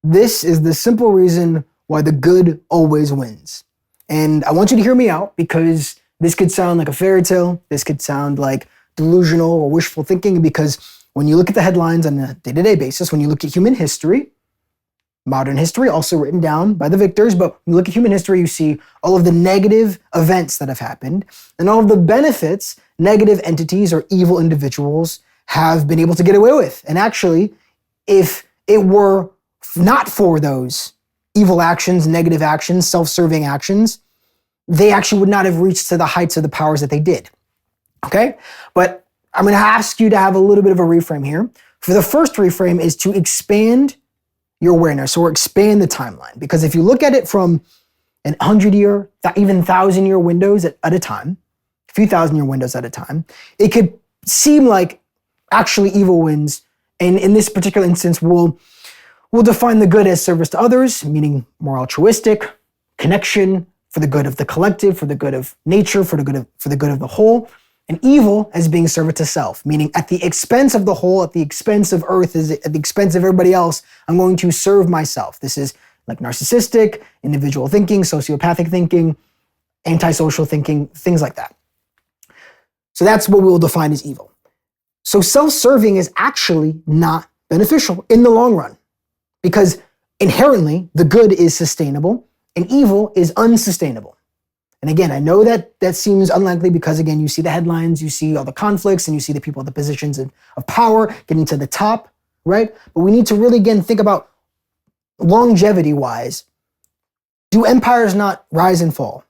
This is the simple reason why the good always wins. And I want you to hear me out because this could sound like a fairy tale. This could sound like delusional or wishful thinking because when you look at the headlines on a day-to-day basis, when you look at human history, modern history, also written down by the victors, but when you look at human history, you see all of the negative events that have happened and all of the benefits negative entities or evil individuals have been able to get away with. And actually, if it were not for those evil actions, negative actions, self-serving actions, they actually would not have reached to the heights of the powers that they did. Okay? But I'm going to ask you to have a little bit of a reframe here. For the first reframe is to expand your awareness or expand the timeline. Because if you look at it from an 100-year, even 1,000-year windows at a time, a few thousand-year windows at a time, it could seem like actually evil wins. And in this particular instance, we'll define the good as service to others, meaning more altruistic, connection for the good of the collective, for the good of nature, for the good of the whole, and evil as being service to self, meaning at the expense of the whole, at the expense of earth, at the expense of everybody else, I'm going to serve myself. This is like narcissistic, individual thinking, sociopathic thinking, antisocial thinking, things like that. So that's what we will define as evil. So self-serving is actually not beneficial in the long run because inherently the good is sustainable and evil is unsustainable. And again, I know that seems unlikely because again, you see the headlines, you see all the conflicts and you see the people in the positions of power getting to the top, right? But we need to really again think about longevity wise. Do empires not rise and fall?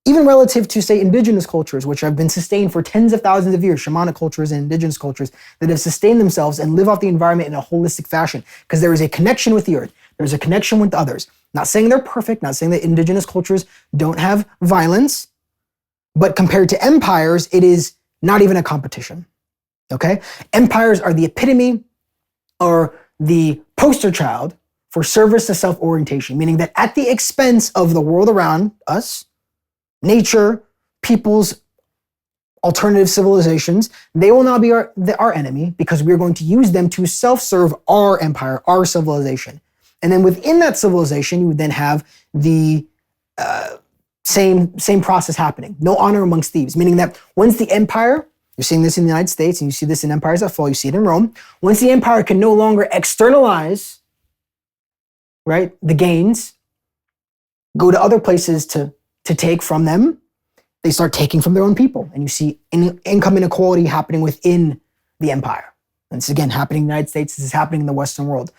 Even relative to, say, indigenous cultures, which have been sustained for tens of thousands of years, shamanic cultures and indigenous cultures that have sustained themselves and live off the environment in a holistic fashion, because there is a connection with the earth. There's a connection with others. Not saying they're perfect, not saying that indigenous cultures don't have violence, but compared to empires, it is not even a competition, okay? Empires are the epitome or the poster child for service to self-orientation, meaning that at the expense of the world around us, nature, peoples, alternative civilizations, they will not be our enemy because we're going to use them to self-serve our empire, our civilization. And then within that civilization, you would then have the same process happening. No honor amongst thieves, meaning that once the empire, you're seeing this in the United States and you see this in empires that fall, you see it in Rome, once the empire can no longer externalize, right, the gains, go to other places to take from them, they start taking from their own people. And you see income inequality happening within the empire. And this is again happening in the United States, this is happening in the Western world.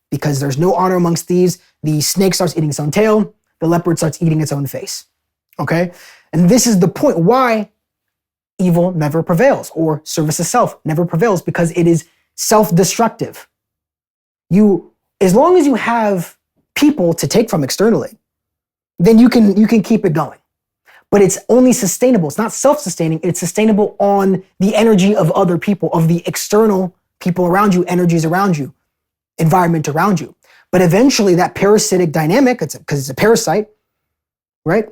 Because there's no honor amongst thieves, the snake starts eating its own tail, the leopard starts eating its own face, okay? And this is the point why evil never prevails, or service to self never prevails, because it is self-destructive. As long as you have people to take from externally, then you can keep it going. But it's only sustainable. It's not self-sustaining. It's sustainable on the energy of other people, of the external people around you, energies around you, environment around you. But eventually that parasitic dynamic, because it's a parasite, right?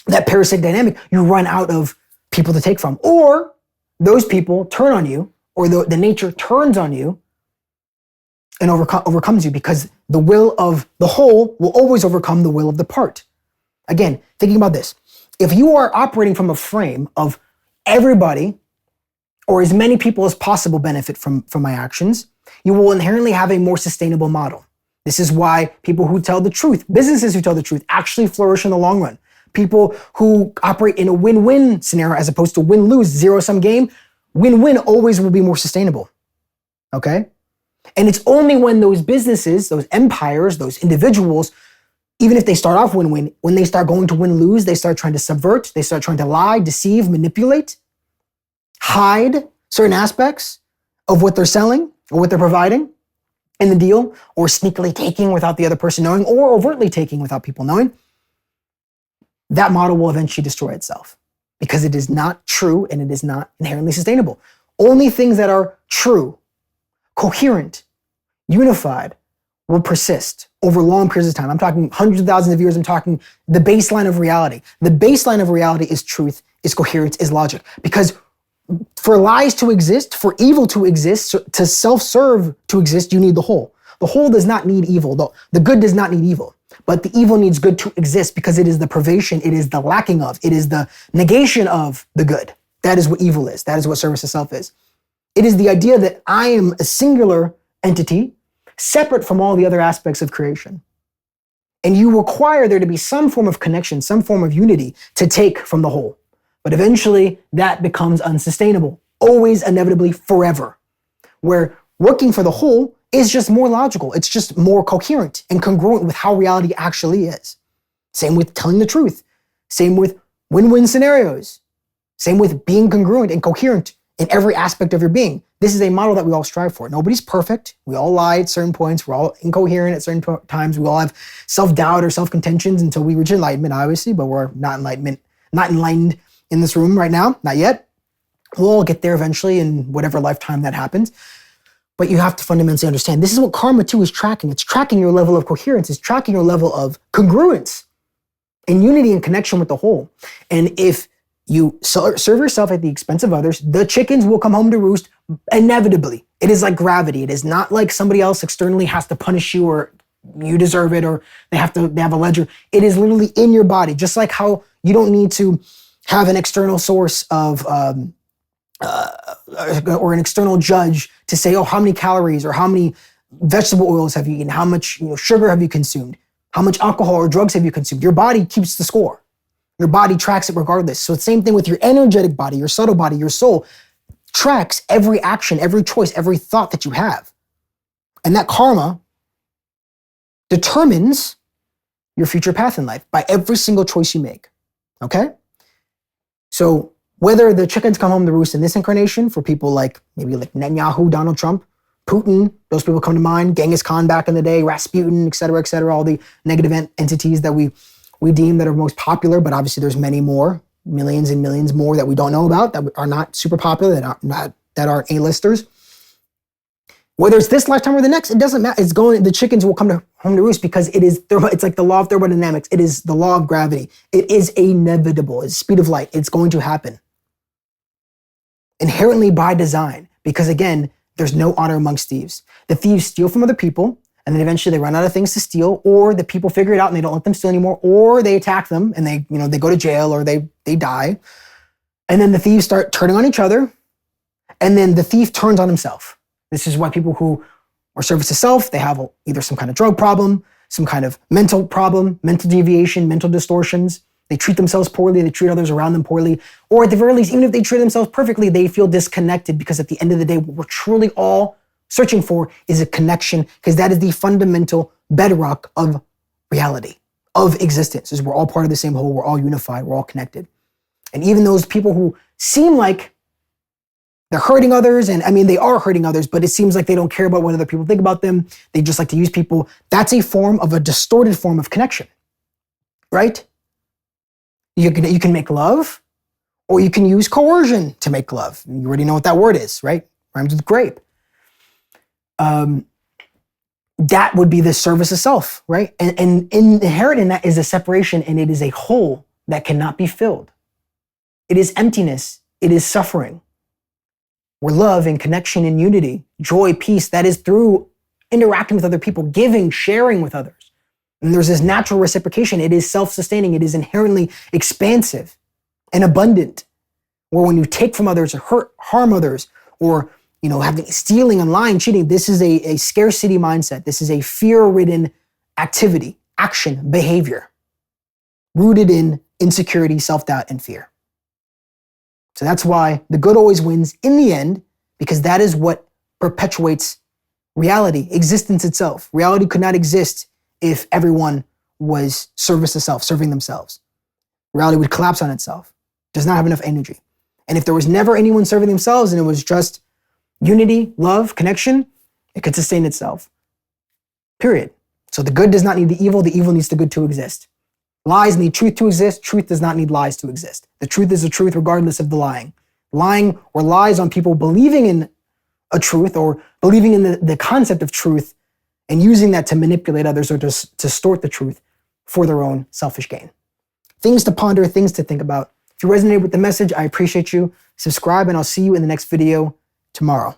That parasitic dynamic, you run out of people to take from. Or those people turn on you, or the nature turns on you and overcomes you, because the will of the whole will always overcome the will of the part. Again, thinking about this, if you are operating from a frame of everybody or as many people as possible benefit from my actions, you will inherently have a more sustainable model. This is why people who tell the truth, businesses who tell the truth, actually flourish in the long run. People who operate in a win-win scenario as opposed to win-lose, zero-sum game, win-win always will be more sustainable, okay? And it's only when those businesses, those empires, those individuals, even if they start off win-win, when they start going to win-lose, they start trying to subvert, they start trying to lie, deceive, manipulate, hide certain aspects of what they're selling or what they're providing in the deal, or sneakily taking without the other person knowing, or overtly taking without people knowing, that model will eventually destroy itself because it is not true and it is not inherently sustainable. Only things that are true, coherent, unified, will persist over long periods of time. I'm talking hundreds of thousands of years. I'm talking the baseline of reality. The baseline of reality is truth, is coherence, is logic. Because for lies to exist, for evil to exist, to self-serve to exist, you need the whole. The whole does not need evil. The good does not need evil. But the evil needs good to exist because it is the privation, it is the lacking of, it is the negation of the good. That is what evil is. That is what service to self is. It is the idea that I am a singular entity separate from all the other aspects of creation. And you require there to be some form of connection, some form of unity to take from the whole. But eventually that becomes unsustainable, always, inevitably, forever. Where working for the whole is just more logical. It's just more coherent and congruent with how reality actually is. Same with telling the truth. Same with win-win scenarios. Same with being congruent and coherent in every aspect of your being. This is a model that we all strive for. Nobody's perfect. We all lie at certain points. We're all incoherent at certain times. We all have self-doubt or self-contentions until we reach enlightenment, obviously, but we're not enlightened in this room right now, not yet. We'll all get there eventually in whatever lifetime that happens. But you have to fundamentally understand, this is what karma too is tracking. It's tracking your level of coherence. It's tracking your level of congruence and unity and connection with the whole. And if you serve yourself at the expense of others, the chickens will come home to roost inevitably. It is like gravity. It is not like somebody else externally has to punish you or you deserve it or they have a ledger. It is literally in your body, just like how you don't need to have an external source of or an external judge to say, oh, how many calories or how many vegetable oils have you eaten? How much sugar have you consumed? How much alcohol or drugs have you consumed? Your body keeps the score. Your body tracks it regardless. So it's the same thing with your energetic body, your subtle body, your soul tracks every action, every choice, every thought that you have. And that karma determines your future path in life by every single choice you make. Okay? So whether the chickens come home to roost in this incarnation for people like maybe like Netanyahu, Donald Trump, Putin, those people come to mind, Genghis Khan back in the day, Rasputin, et cetera, all the negative entities that we deem that are most popular, but obviously there's many more, millions and millions more that we don't know about, that are not super popular, that are A-listers. Whether it's this lifetime or the next, it doesn't matter. The chickens will come home to roost because it's like the law of thermodynamics. It is the law of gravity. It is inevitable. It's speed of light. It's going to happen. Inherently by design, because again, there's no honor amongst thieves. The thieves steal from other people, and then eventually they run out of things to steal, or the people figure it out and they don't let them steal anymore, or they attack them and they go to jail or they die. And then the thieves start turning on each other, and then the thief turns on himself. This is why people who are service to self, they have either some kind of drug problem, some kind of mental problem, mental deviation, mental distortions. They treat themselves poorly, they treat others around them poorly, or at the very least, even if they treat themselves perfectly, they feel disconnected because at the end of the day, what we're truly all searching for is a connection, because that is the fundamental bedrock of reality, of existence, is we're all part of the same whole, we're all unified, we're all connected. And even those people who seem like they're hurting others, and I mean, they are hurting others, but it seems like they don't care about what other people think about them, they just like to use people, that's a distorted form of connection, right? You can make love, or you can use coercion to make love. You already know what that word is, right? Rhymes with grape. That would be the service of self, right? And inherent in that is a separation, and it is a hole that cannot be filled. It is emptiness. It is suffering. Where love and connection and unity, joy, peace, that is through interacting with other people, giving, sharing with others. And there's this natural reciprocation. It is self-sustaining. It is inherently expansive and abundant. Where when you take from others or harm others, or having stealing and lying, cheating, this is a scarcity mindset. This is a fear-ridden activity, action, behavior, rooted in insecurity, self-doubt, and fear. So that's why the good always wins in the end, because that is what perpetuates reality, existence itself. Reality could not exist if everyone was service to self, serving themselves. Reality would collapse on itself. Does not have enough energy. And if there was never anyone serving themselves and it was just unity, love, connection, it could sustain itself. Period. So the good does not need the evil needs the good to exist. Lies need truth to exist. Truth does not need lies to exist. The truth is the truth regardless of the lying. Lying or lies on people believing in a truth or believing in the concept of truth and using that to manipulate others or to distort the truth for their own selfish gain. Things to ponder, things to think about. If you resonated with the message, I appreciate you. Subscribe, and I'll see you in the next video tomorrow.